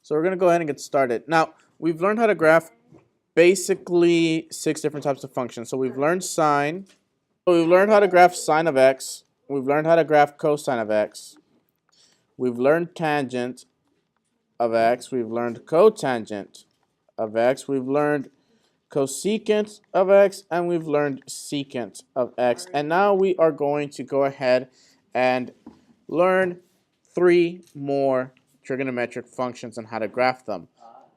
So we're going to go ahead and get started. Now, we've learned how to graph basically 6 different types of functions. So we've learned sine. So we've learned how to graph sine of x. We've learned how to graph cosine of x. We've learned tangent of x. We've learned cotangent of x. We've learned cosecant of x, and we've learned secant of x. And now we are going to go ahead and learn 3 more trigonometric functions and how to graph them.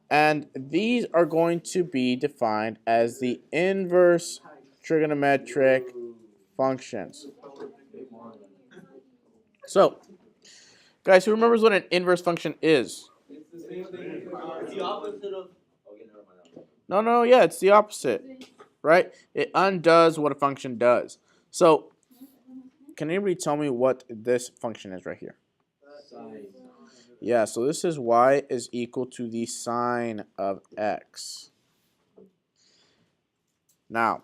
And these are going to be defined as the inverse trigonometric functions. So, guys, who remembers what an inverse function is? It's the same thing. It's the opposite of. Okay, never mind. No, yeah, it's the opposite, right? It undoes what a function does. So, can anybody tell me what this function is right here? Sine. Yeah, so this is y is equal to the sine of x. Now,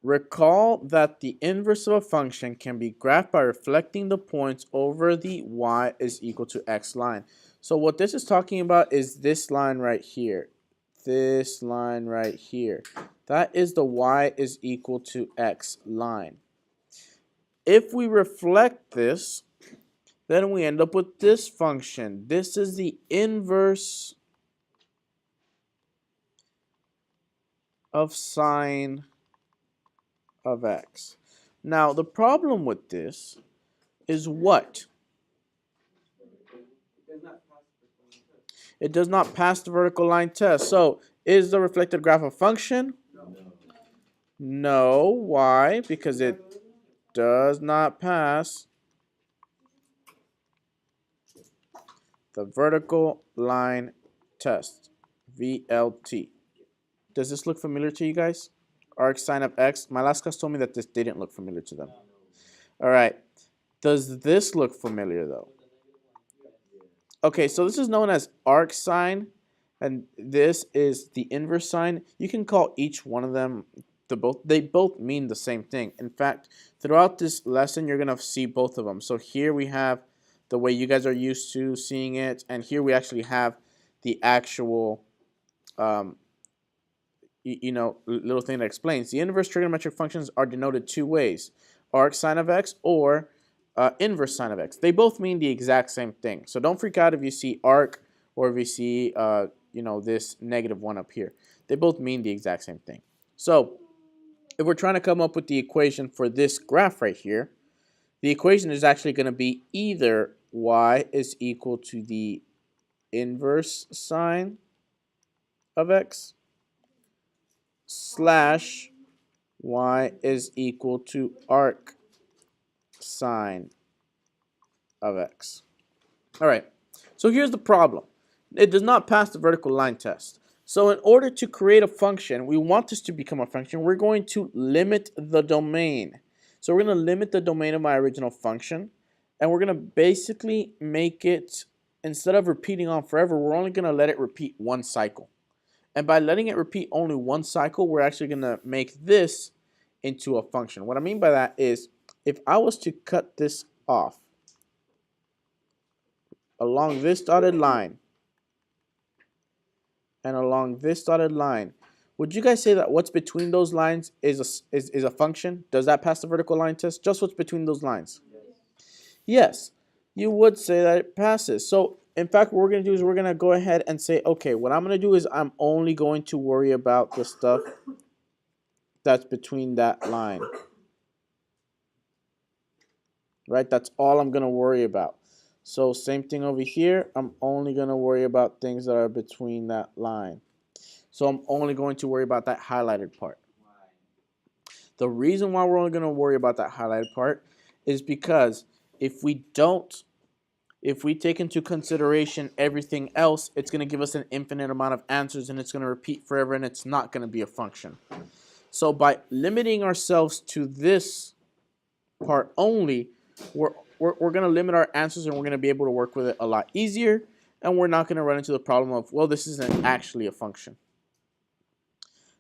recall that the inverse of a function can be graphed by reflecting the points over the y is equal to x line. So what this is talking about is this line right here. This line right here. That is the y is equal to x line. If we reflect this, then we end up with this function. This is the inverse of sine of x. Now, the problem with this is what? It does not pass the vertical line test. So, is the reflected graph a function? No. Why? Because it does not pass the vertical line test, VLT. Does this look familiar to you guys? Arcsine of x. My last class told me that this didn't look familiar to them. All right. Does this look familiar though? Okay, so this is known as arcsine, and this is the inverse sine. You can call each one of them they both mean the same thing. In fact, throughout this lesson, you're gonna see both of them. So here we have the way you guys are used to seeing it, and here we actually have the actual little thing that explains. The inverse trigonometric functions are denoted 2 ways: arcsine of x or inverse sine of x. They both mean the exact same thing. So don't freak out if you see arc or if you see this -1 up here. They both mean the exact same thing. So if we're trying to come up with the equation for this graph right here, the equation is actually going to be either y is equal to the inverse sine of x slash y is equal to arc sine of x. All right, so here's the problem. It does not pass the vertical line test. So in order to create a function, we want this to become a function, we're going to limit the domain. So we're going to limit the domain of my original function, and we're going to basically make it, instead of repeating on forever, we're only going to let it repeat 1 cycle. And by letting it repeat only 1 cycle, we're actually going to make this into a function. What I mean by that is, if I was to cut this off along this dotted line and along this dotted line, would you guys say that what's between those lines is a function? Does that pass the vertical line test? Just what's between those lines? Yes, you would say that it passes. So in fact, what we're going to do is we're going to go ahead and say, okay, what I'm going to do is I'm only going to worry about the stuff that's between that line. Right? That's all I'm going to worry about. So same thing over here. I'm only going to worry about things that are between that line. So I'm only going to worry about that highlighted part. The reason why we're only going to worry about that highlighted part is because if we take into consideration everything else, it's going to give us an infinite amount of answers, and it's going to repeat forever, and it's not going to be a function. So by limiting ourselves to this part only, we're going to limit our answers, and we're going to be able to work with it a lot easier, and we're not going to run into the problem of, well, this isn't actually a function.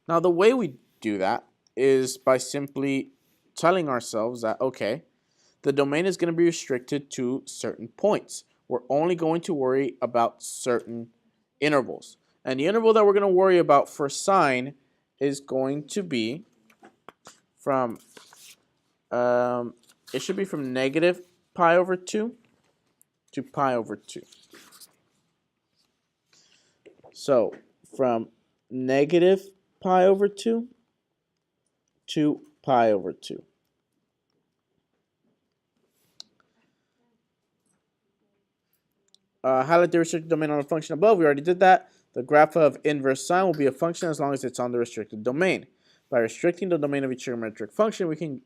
Now, the way we do that is by simply telling ourselves that, okay, the domain is going to be restricted to certain points. We're only going to worry about certain intervals. And the interval that we're going to worry about for sine is going to be from, it should be from negative pi over 2 to pi over 2. So from negative pi over 2 to pi over 2. Highlight the restricted domain on the function above. We already did that. The graph of inverse sine will be a function as long as it's on the restricted domain. By restricting the domain of each trigonometric function, we can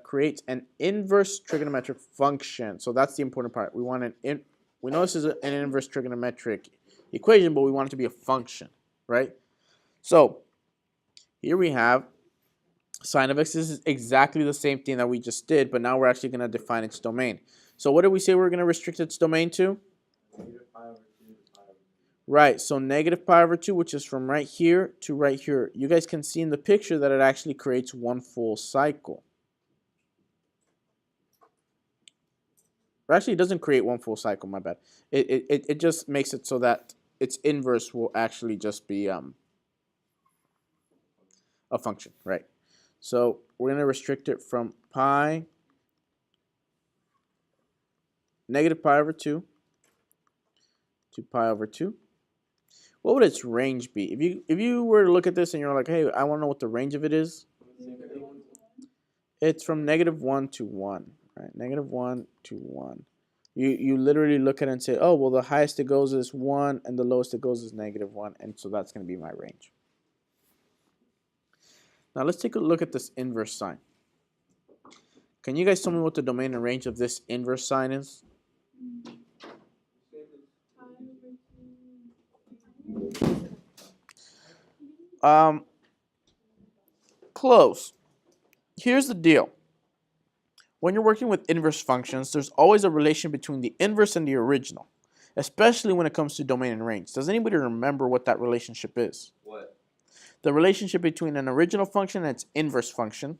create an inverse trigonometric function. So that's the important part. We want we know this is an inverse trigonometric equation, but we want it to be a function, right? So here we have sine of x. This is exactly the same thing that we just did, but now we're actually going to define its domain. So what did we say we're going to restrict its domain to? Negative pi over 2 to pi over 2. Right, so negative pi over 2, which is from right here to right here. You guys can see in the picture that it actually creates one full cycle. Or actually, it doesn't create one full cycle, my bad. It just makes it so that its inverse will actually just be a function, right? So we're going to restrict it from negative pi over 2 to pi over 2. What would its range be? If you were to look at this and you're like, hey, I want to know what the range of it is. It's from negative 1 to 1, right? Negative 1 to 1. You literally look at it and say, oh, well, the highest it goes is 1 and the lowest it goes is negative 1, and so that's going to be my range. Now let's take a look at this inverse sine. Can you guys tell me what the domain and range of this inverse sine is? Close. Here's the deal. When you're working with inverse functions, there's always a relation between the inverse and the original, especially when it comes to domain and range. Does anybody remember what that relationship is? What? The relationship between an original function and its inverse function.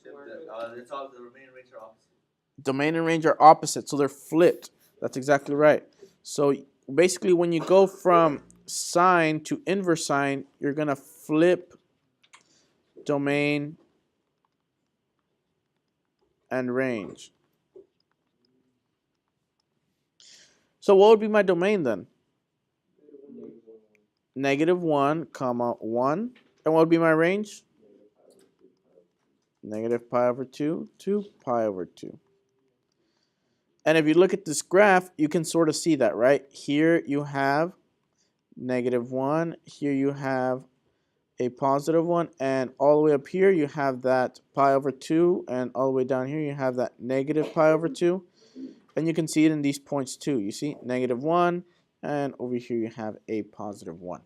The relationship that's all the domain and range are opposite. Domain and range are opposite, so they're flipped. That's exactly right. So basically, when you go from sine to inverse sine, you're going to flip domain and range. So what would be my domain then? Negative 1, comma 1. And what would be my range? Negative pi over 2 to pi over 2. And if you look at this graph, you can sort of see that, right? Here you have negative 1. Here you have a positive 1. And all the way up here, you have that pi over 2. And all the way down here, you have that negative pi over 2. And you can see it in these points too. You see negative 1. And over here, you have a positive 1.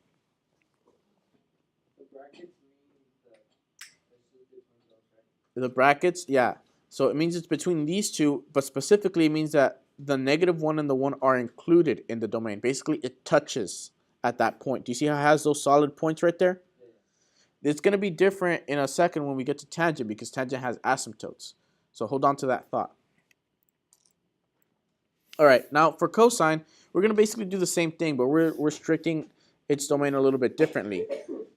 The brackets, yeah. So it means it's between these two, but specifically it means that the negative 1 and the 1 are included in the domain. Basically, it touches at that point. Do you see how it has those solid points right there? Yeah. It's going to be different in a second when we get to tangent because tangent has asymptotes. So hold on to that thought. All right, now for cosine, we're going to basically do the same thing, but we're restricting its domain a little bit differently.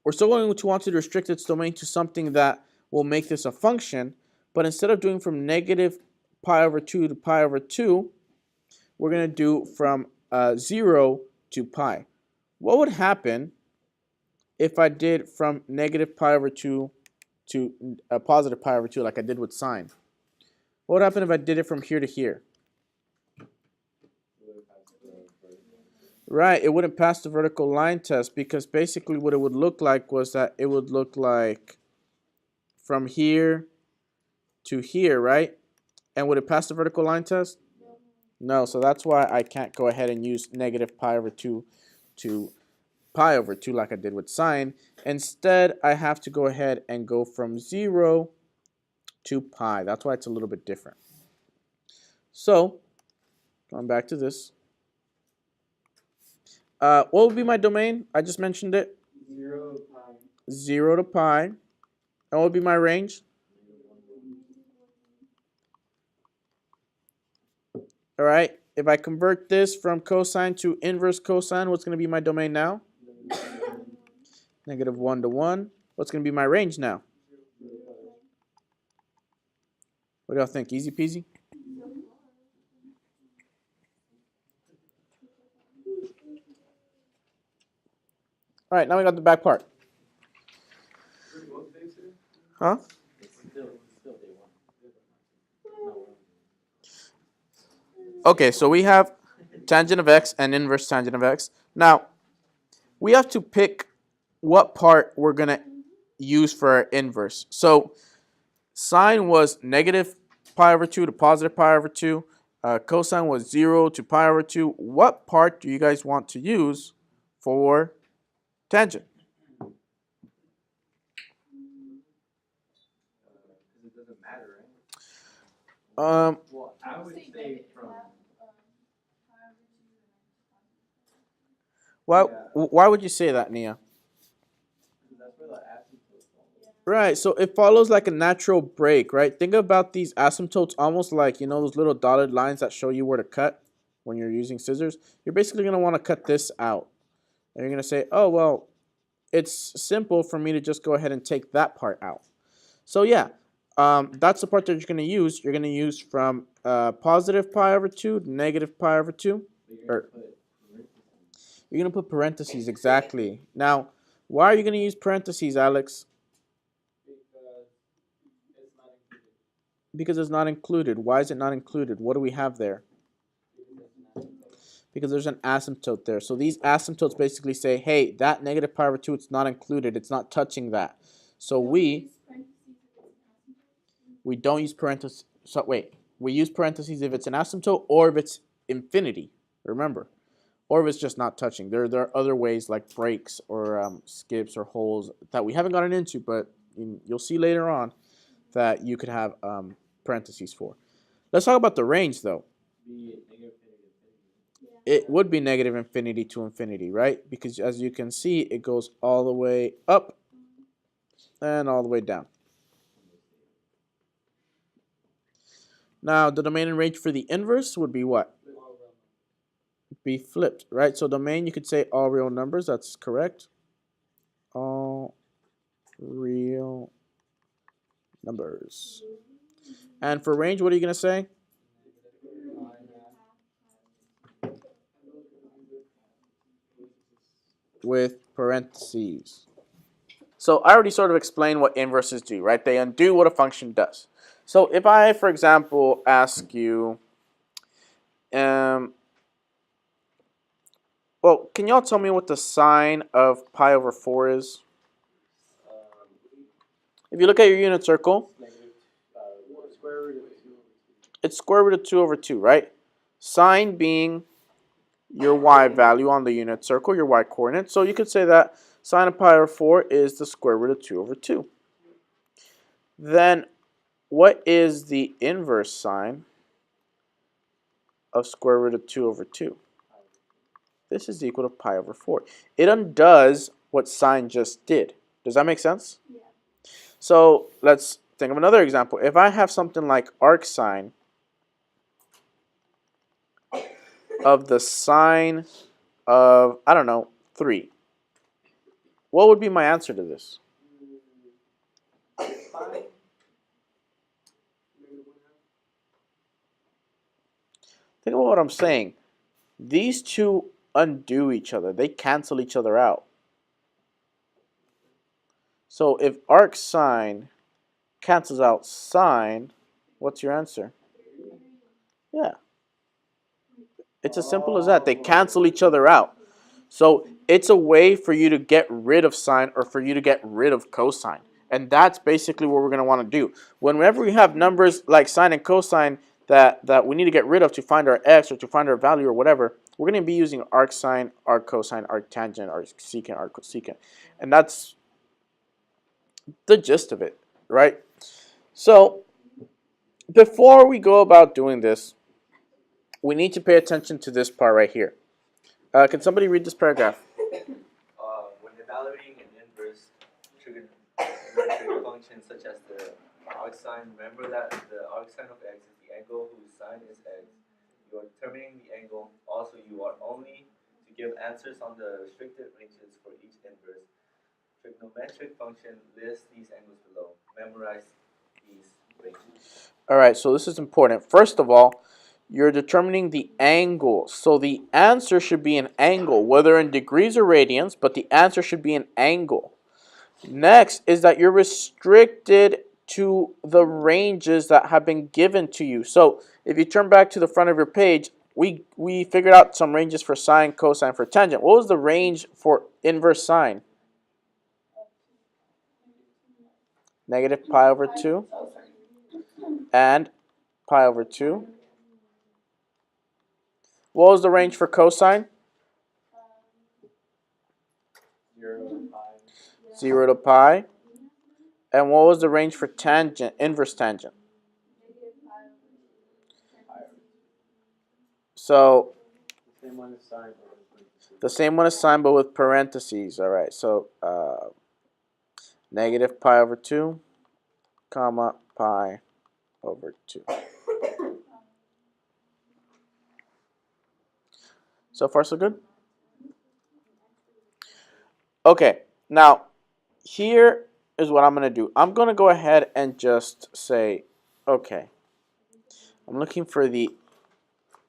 We're still going to want to restrict its domain to something that will make this a function, but instead of doing from negative pi over 2 to pi over 2, we're going to do from 0 to pi. What would happen if I did from negative pi over 2 to positive pi over 2 like I did with sine? What would happen if I did it from here to here? Right, it wouldn't pass the vertical line test because basically what it would look like was that it would look like from here to here, right? And would it pass the vertical line test? No, so that's why I can't go ahead and use negative pi over 2 to pi over 2 like I did with sine. Instead, I have to go ahead and go from 0 to pi. That's why it's a little bit different. So, going back to this. What would be my domain? I just mentioned it. 0 to pi. 0 to pi. And what would be my range? All right. if I convert this from cosine to inverse cosine, what's going to be my domain now? Negative 1 to 1. What's going to be my range now? What do y'all think? Easy peasy? All right, now we got the back part. Huh? Okay, so we have tangent of x and inverse tangent of x. Now, we have to pick what part we're going to use for our inverse. So, sine was negative pi over 2 to positive pi over 2. Cosine was 0 to pi over 2. What part do you guys want to use for tangent? It doesn't matter, right? Well, I would say from Why would you say that, Nia? that's where the asymptotes fall. Right, so it follows like a natural break, right? Think about these asymptotes almost like, you know, those little dotted lines that show you where to cut when you're using scissors. You're basically going to want to cut this out. And you're going to say, oh, well, it's simple for me to just go ahead and take that part out. So yeah, that's the part that you're going to use. You're going to use from positive pi over 2 to negative pi over 2. Or, you're going to put parentheses, exactly. Now, why are you going to use parentheses, Alex? Because it's not included. Why is it not included? What do we have there? Because there's an asymptote there. So these asymptotes basically say, hey, that negative pi over 2, it's not included. It's not touching that. So we don't use parentheses. So wait, we use parentheses if it's an asymptote or if it's infinity. Remember. Or if it's just not touching. There are other ways like breaks or skips or holes that we haven't gotten into, but you'll see later on that you could have parentheses for. Let's talk about the range, though. It would be negative infinity to infinity, right? Because as you can see, it goes all the way up and all the way down. Now, the domain and range for the inverse would be what? Be flipped, right? So domain, you could say all real numbers. That's correct. All real numbers. And for range, what are you going to say? With parentheses. So I already sort of explained what inverses do, right? They undo what a function does. So if I, for example, ask you, well, can y'all tell me what the sine of pi over 4 is? If you look at your unit circle, it's square root of 2 over 2, right? Sine being your y value on the unit circle, your y coordinate. So you could say that sine of pi over 4 is the square root of 2 over 2. Then what is the inverse sine of square root of 2 over 2? This is equal to pi over 4. It undoes what sine just did. Does that make sense? Yeah. So let's think of another example. If I have something like arcsine of the sine of, I don't know, 3, what would be my answer to this? Think about what I'm saying. These two undo each other. They cancel each other out. So if arcsine cancels out sine, what's your answer? Yeah. It's as simple as that. They cancel each other out. So it's a way for you to get rid of sine or for you to get rid of cosine. And that's basically what we're going to want to do. Whenever we have numbers like sine and cosine that we need to get rid of to find our x or to find our value or whatever, we're going to be using arcsine, arccosine, arctangent, arcsecant, arccosecant. And that's the gist of it, right? So before we go about doing this, we need to pay attention to this part right here. Can somebody read this paragraph? When evaluating an inverse trigonometric function such as the arcsine, remember that the arcsine of x is the angle whose sine is x. you are determining the angle. Also, you are only to give answers on the restricted ranges for each inverse. Trigonometric function lists these angles below. Memorize these ranges. All right, so this is important. First of all, you're determining the angle. So the answer should be an angle, whether in degrees or radians, but the answer should be an angle. Next is that you're restricted to the ranges that have been given to you. So if you turn back to the front of your page, we figured out some ranges for sine, cosine, for tangent. What was the range for inverse sine? Negative pi over 2 and pi over 2. What was the range for cosine? 0 to pi. And what was the range for tangent, inverse tangent? So the same one as sine, but with parentheses. All right, so negative pi over 2, comma, pi over 2. So far, so good? Okay, now here is what I'm going to do. I'm going to go ahead and just say, okay, I'm looking for the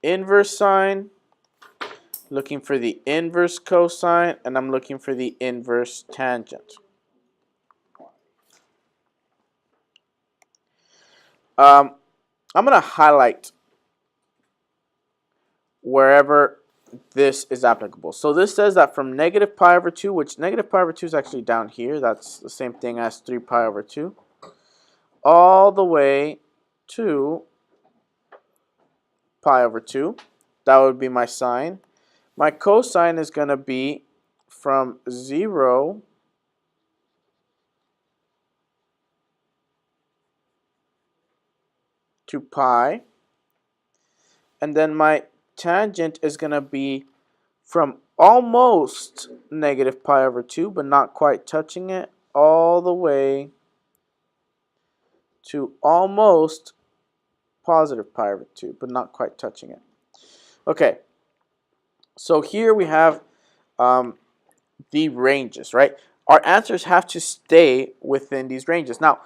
inverse sine, looking for the inverse cosine, and I'm looking for the inverse tangent. I'm going to highlight wherever this is applicable. So this says that from negative pi over 2, which negative pi over 2 is actually down here. That's the same thing as 3 pi over 2. All the way to pi over 2. That would be my sine. My cosine is going to be from 0 to pi. And then my tangent is going to be from almost negative pi over 2, but not quite touching it, all the way to almost positive pi over 2, but not quite touching it. Okay, so here we have the ranges, right? Our answers have to stay within these ranges. Now,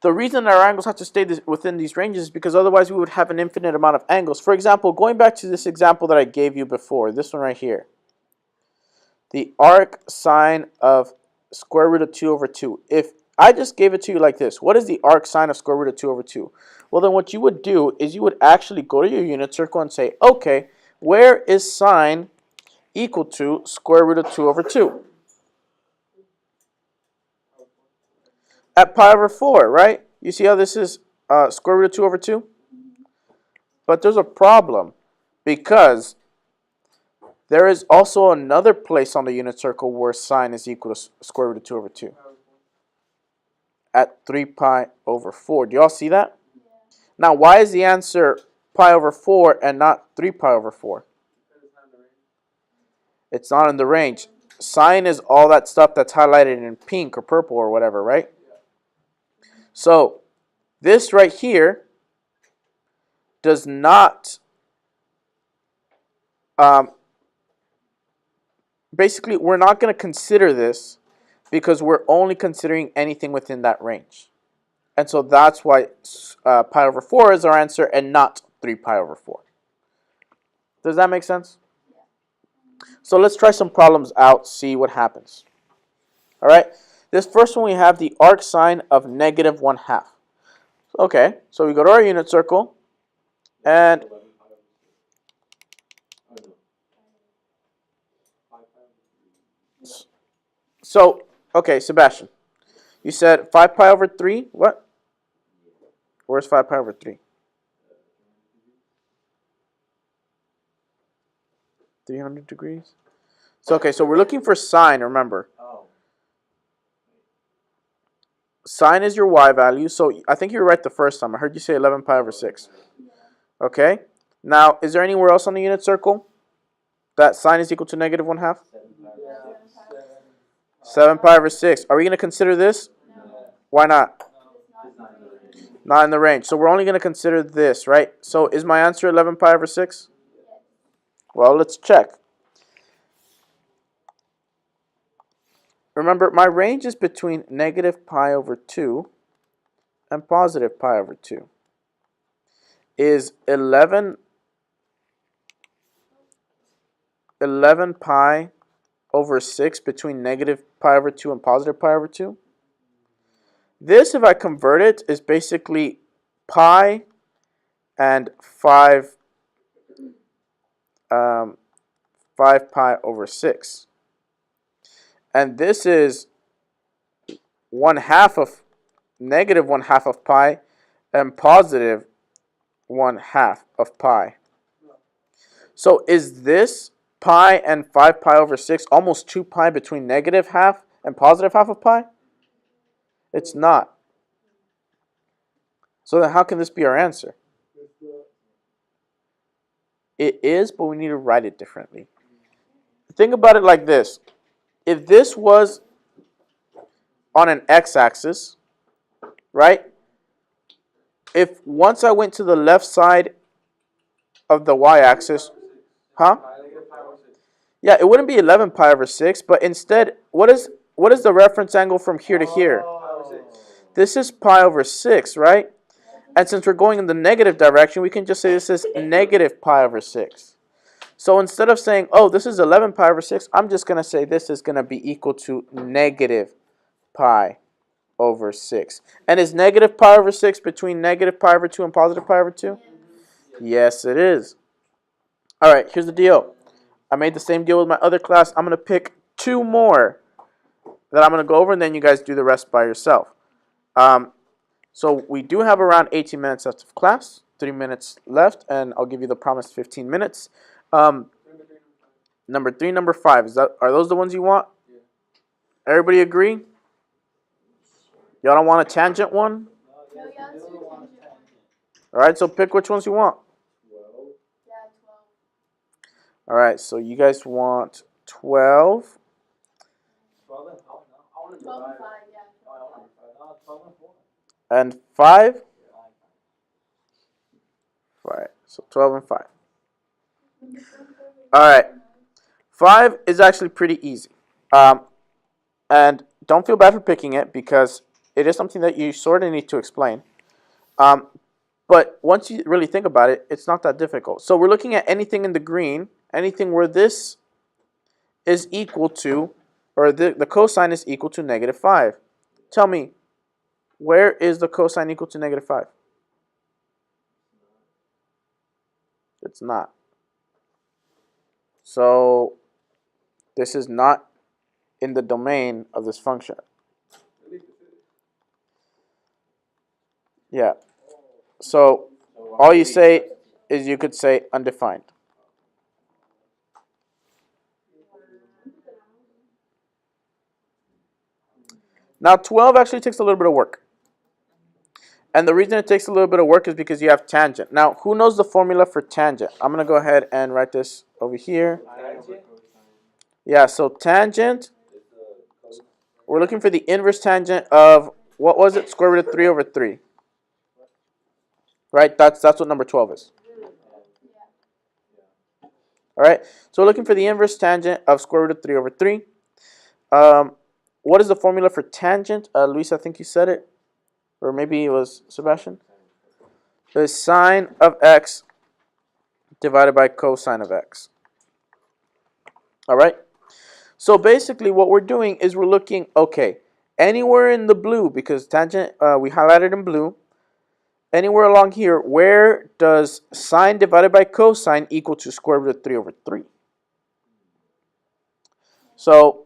the reason our angles have to stay within these ranges is because otherwise we would have an infinite amount of angles. For example, going back to this example that I gave you before, this one right here, the arcsine of square root of 2 over 2. If I just gave it to you like this, what is the arcsine of square root of 2 over 2? Well, then what you would do is you would actually go to your unit circle and say, okay, where is sine equal to square root of 2 over 2? At pi over 4, right? You see how this is square root of 2 over 2? But there's a problem because there is also another place on the unit circle where sine is equal to square root of 2 over 2. At 3 pi over 4. Do y'all see that? Now, why is the answer pi over 4 and not 3 pi over 4? It's not in the range. Sine is all that stuff that's highlighted in pink or purple or whatever, right? So, this right here does not, basically, we're not going to consider this because we're only considering anything within that range. And so that's why pi over 4 is our answer and not 3 pi over 4. Does that make sense? So let's try some problems out, see what happens. All right, this first one we have the arcsine of negative 1/2. Okay, so we go to our unit circle and so, okay, Sebastian, you said 5 pi over 3, what? Where's 5 pi over 3? 300 degrees? So, okay, so we're looking for sine, remember. Sine is your y value, so I think you were right the first time. I heard you say 11 pi over 6. Okay, now, is there anywhere else on the unit circle that sine is equal to negative 1/2? 7 pi over 6. Are we going to consider this? Why not? Not in the range. So we're only going to consider this, right? So is my answer 11 pi over 6? Well, let's check. Remember, my range is between negative pi over 2 and positive pi over 2. Is 11 pi over 6 between negative pi over 2 and positive pi over 2? This, if I convert it, is basically pi and 5 pi over 6. And this is 1/2 of negative 1/2 of pi and positive 1/2 of pi. So is this pi and 5 pi over 6 almost 2 pi between negative half and positive half of pi? It's not. So then how can this be our answer? It is, but we need to write it differently. Think about it like this. If this was on an x-axis, right? If once I went to the left side of the y-axis, huh? Yeah, it wouldn't be 11 pi over 6, but instead, what is the reference angle from here to here? This is pi over 6, right? And since we're going in the negative direction, we can just say this is negative pi over 6. So instead of saying, oh, this is 11 pi over 6, I'm just going to say this is going to be equal to negative pi over 6. And is negative pi over 6 between negative pi over 2 and positive pi over 2? Yes, it is. All right, here's the deal. I made the same deal with my other class. I'm going to pick 2 more that I'm going to go over, and then you guys do the rest by yourself. So we do have around 18 minutes left of class, 3 minutes left, and I'll give you the promised 15 minutes. Number 3, number 5, are those the ones you want? Yeah. Everybody agree? Y'all don't want a tangent one? No, yeah, it's tangent. All right, so pick which ones you want. 12. Yeah, 12. All right, so you guys want 12. 12 and 5. I want to do 12 and 5. 5, yeah. No, I want to do 5. No, 12 and 4. And 5? Yeah. Right, so 12 and 5. All right, 5 is actually pretty easy. And don't feel bad for picking it because it is something that you sort of need to explain. But once you really think about it, it's not that difficult. So we're looking at anything in the green, anything where this is equal to, or the cosine is equal to negative 5. Tell me, where is the cosine equal to negative 5? It's not. So this is not in the domain of this function. Yeah. So all you say is you could say undefined. Now 12 actually takes a little bit of work. And the reason it takes a little bit of work is because you have tangent. Now, who knows the formula for tangent? I'm going to go ahead and write this over here. Yeah, so tangent, we're looking for the inverse tangent of, what was it? Square root of 3 over 3. Right? That's what number 12 is. All right? So we're looking for the inverse tangent of square root of 3 over 3. What is the formula for tangent? Luis, I think you said it. Or maybe it was Sebastian. The sine of x divided by cosine of x. All right? So basically what we're doing is we're looking, okay, anywhere in the blue, because tangent, we highlighted in blue, anywhere along here, where does sine divided by cosine equal to square root of 3 over 3? So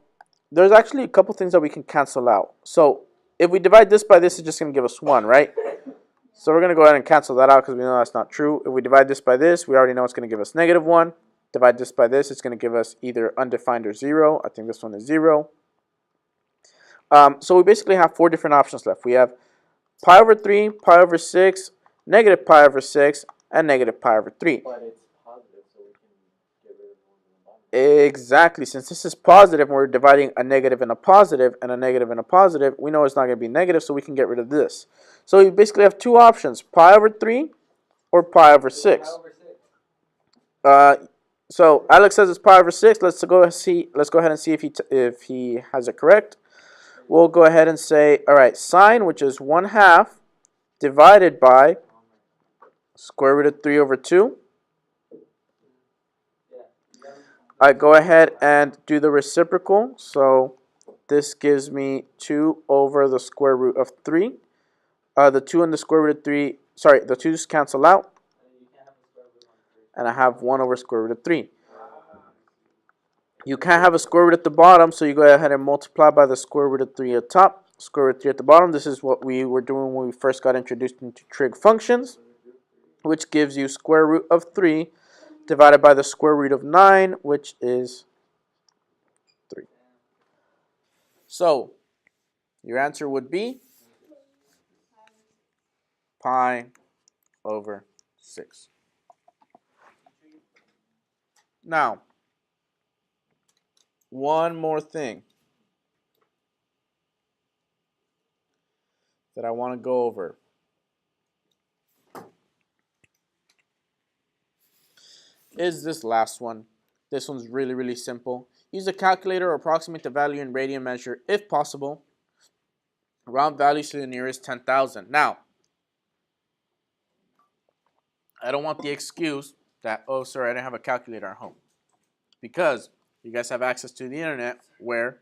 there's actually a couple things that we can cancel out. So if we divide this by this, it's just going to give us 1, right? So we're going to go ahead and cancel that out because we know that's not true. If we divide this by this, we already know it's going to give us negative 1. Divide this by this, it's going to give us either undefined or 0. I think this one is 0. So we basically have 4 different options left. We have pi over 3, pi over 6, negative pi over 6, and negative pi over 3. But it's positive, so we can get rid of one in the bottom. Exactly. Since this is positive and we're dividing a negative and a positive and a negative and a positive, we know it's not going to be negative, so we can get rid of this. So we basically have 2 options, pi over 3 or pi over 6. Pi over 6. So Alex says it's pi over 6. Let's go ahead and see if he has it correct. We'll go ahead and say, all right, sine, which is 1/2, divided by square root of 3 over 2. I go ahead and do the reciprocal. So this gives me 2 over the square root of 3. The 2 and the square root of 3, sorry, the 2's cancel out. And I have 1 over square root of 3. You can't have a square root at the bottom, so you go ahead and multiply by the square root of 3 at the top, square root of 3 at the bottom. This is what we were doing when we first got introduced into trig functions, which gives you square root of 3 divided by the square root of 9, which is 3. So your answer would be pi over 6. Now, one more thing that I want to go over. Is this last one. This one's really, really simple. Use a calculator or approximate the value in radian measure if possible. Round values to the nearest 10,000. Now, I don't want the excuse that, oh, sorry, I didn't have a calculator at home. Because you guys have access to the internet where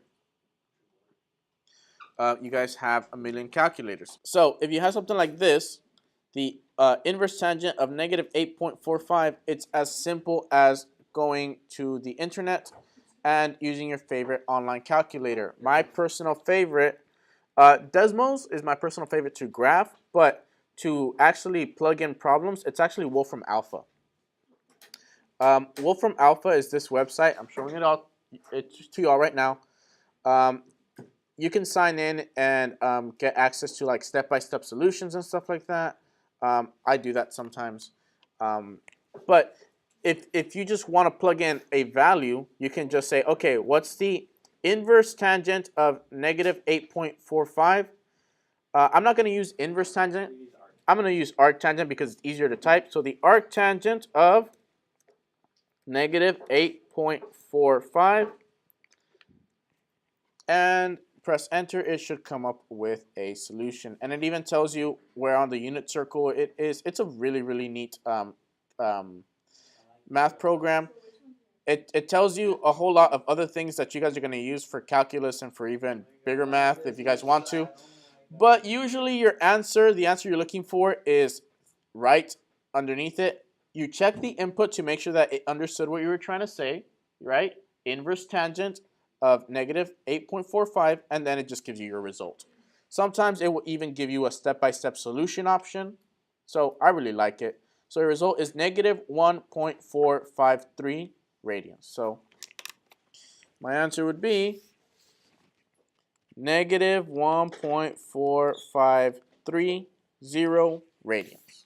you guys have a million calculators. So if you have something like this, the inverse tangent of negative 8.45, it's as simple as going to the internet and using your favorite online calculator. My personal favorite, Desmos is my personal favorite to graph, but to actually plug in problems, it's actually Wolfram Alpha. Wolfram Alpha is this website. I'm showing it to y'all right now. You can sign in and get access to like step-by-step solutions and stuff like that. I do that sometimes. But if you just want to plug in a value, you can just say, okay, what's the inverse tangent of negative 8.45? I'm not going to use inverse tangent. I'm going to use arctangent because it's easier to type. So the arctangent of negative 8.45, and press enter. It should come up with a solution, and it even tells you where on the unit circle it is. It's a really, really neat math program. It tells you a whole lot of other things that you guys are going to use for calculus and for even bigger math if you guys want to. But usually your answer, the answer you're looking for, is right underneath it. You check the input to make sure that it understood what you were trying to say, right? Inverse tangent of negative 8.45, and then it just gives you your result. Sometimes it will even give you a step-by-step solution option. So I really like it. So your result is negative 1.453 radians. So my answer would be negative 1.4530 radians.